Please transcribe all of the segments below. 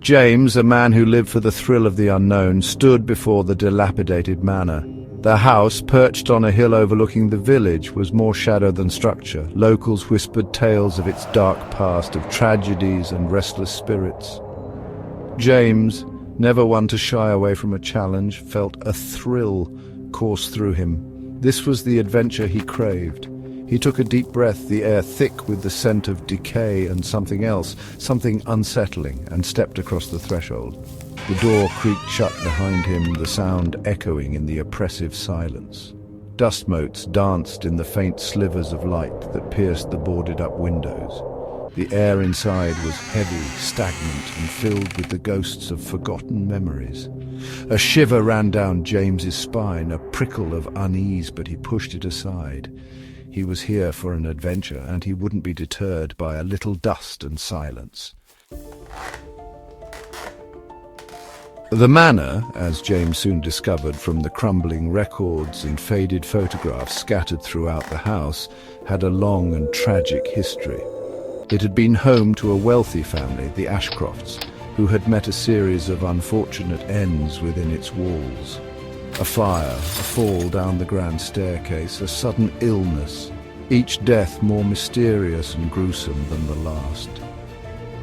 James, a man who lived for the thrill of the unknown, stood before the dilapidated manor. The house, perched on a hill overlooking the village, was more shadow than structure. Locals whispered tales of its dark past, of tragedies and restless spirits. James, never one to shy away from a challenge, felt a thrill course through him. This was the adventure he craved. He took a deep breath, the air thick with the scent of decay and something else, something unsettling, and stepped across the threshold. The door creaked shut behind him, the sound echoing in the oppressive silence. Dust motes danced in the faint slivers of light that pierced the boarded-up windows. The air inside was heavy, stagnant, and filled with the ghosts of forgotten memories. A shiver ran down James's spine, a prickle of unease, but he pushed it aside. He was here for an adventure, and he wouldn't be deterred by a little dust and silence. The manor, as James soon discovered from the crumbling records and faded photographs scattered throughout the house, had a long and tragic history. It had been home to a wealthy family, the Ashcrofts, who had met a series of unfortunate ends within its walls. A fire, a fall down the grand staircase, a sudden illness, each death more mysterious and gruesome than the last.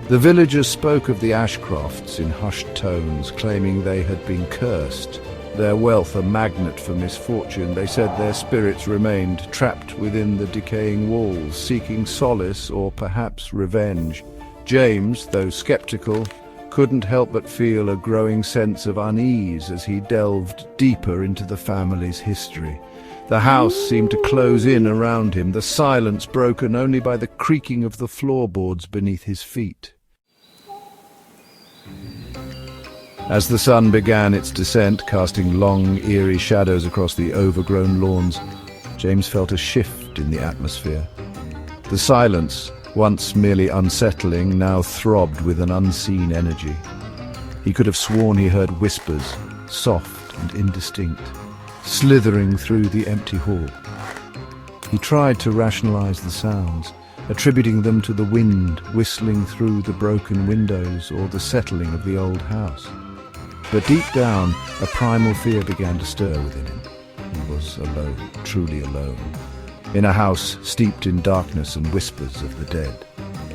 The villagers spoke of the Ashcrofts in hushed tones, claiming they had been cursed, their wealth a magnet for misfortune. They said their spirits remained trapped within the decaying walls, seeking solace or perhaps revenge. James, though skeptical, couldn't help but feel a growing sense of unease as he delved deeper into the family's history. The house seemed to close in around him, the silence broken only by the creaking of the floorboards beneath his feet. As the sun began its descent, casting long, eerie shadows across the overgrown lawns, James felt a shift in the atmosphere. The silence, once merely unsettling, now throbbed with an unseen energy. He could have sworn he heard whispers, soft and indistinct, slithering through the empty hall. He tried to rationalize the sounds, attributing them to the wind whistling through the broken windows or the settling of the old house. But deep down, a primal fear began to stir within him. He was alone, truly alone, in a house steeped in darkness and whispers of the dead.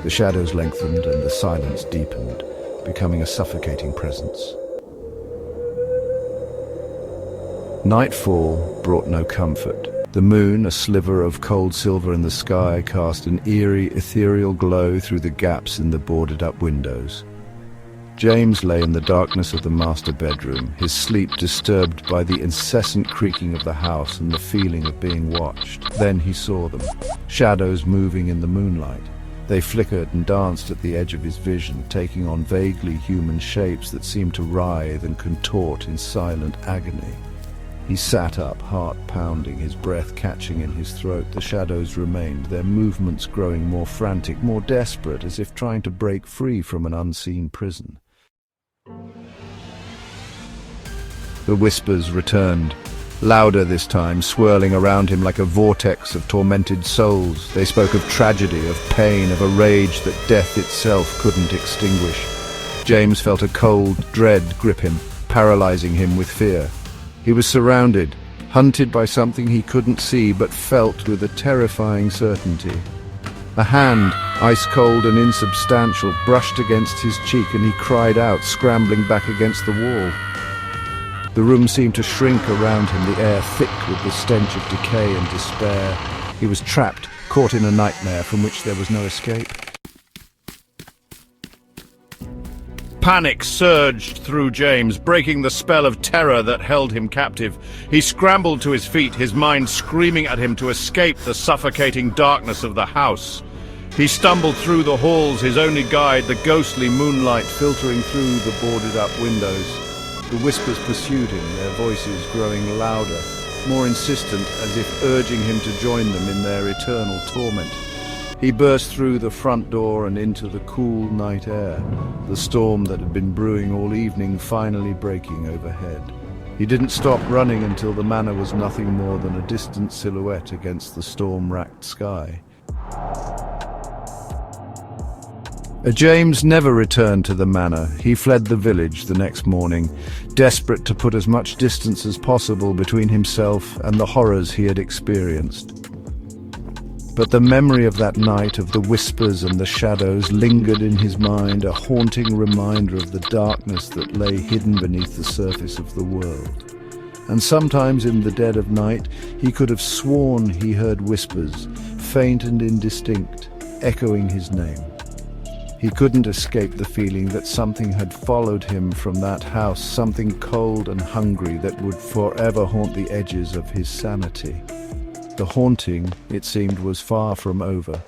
The shadows lengthened and the silence deepened, becoming a suffocating presence. Nightfall brought no comfort. The moon, a sliver of cold silver in the sky, cast an eerie, ethereal glow through the gaps in the boarded-up windows. James lay in the darkness of the master bedroom, his sleep disturbed by the incessant creaking of the house and the feeling of being watched. Then he saw them, shadows moving in the moonlight. They flickered and danced at the edge of his vision, taking on vaguely human shapes that seemed to writhe and contort in silent agony. He sat up, heart pounding, his breath catching in his throat. The shadows remained, their movements growing more frantic, more desperate, as if trying to break free from an unseen prison. The whispers returned, louder this time, swirling around him like a vortex of tormented souls. They spoke of tragedy, of pain, of a rage that death itself couldn't extinguish. James felt a cold dread grip him, paralyzing him with fear. He was surrounded, hunted by something he couldn't see but felt with a terrifying certainty. A hand, ice-cold and insubstantial, brushed against his cheek and he cried out, scrambling back against the wall. The room seemed to shrink around him, the air thick with the stench of decay and despair. He was trapped, caught in a nightmare from which there was no escape. Panic surged through James, breaking the spell of terror that held him captive. He scrambled to his feet, his mind screaming at him to escape the suffocating darkness of the house. He stumbled through the halls, his only guide, the ghostly moonlight filtering through the boarded-up windows. The whispers pursued him, their voices growing louder, more insistent, as if urging him to join them in their eternal torment. He burst through the front door and into the cool night air, the storm that had been brewing all evening finally breaking overhead. He didn't stop running until the manor was nothing more than a distant silhouette against the storm-racked sky. James never returned to the manor. He fled the village the next morning, desperate to put as much distance as possible between himself and the horrors he had experienced. But the memory of that night, of the whispers and the shadows, lingered in his mind, a haunting reminder of the darkness that lay hidden beneath the surface of the world. And sometimes in the dead of night, he could have sworn he heard whispers, faint and indistinct, echoing his name. He couldn't escape the feeling that something had followed him from that house, something cold and hungry that would forever haunt the edges of his sanity. The haunting, it seemed, was far from over.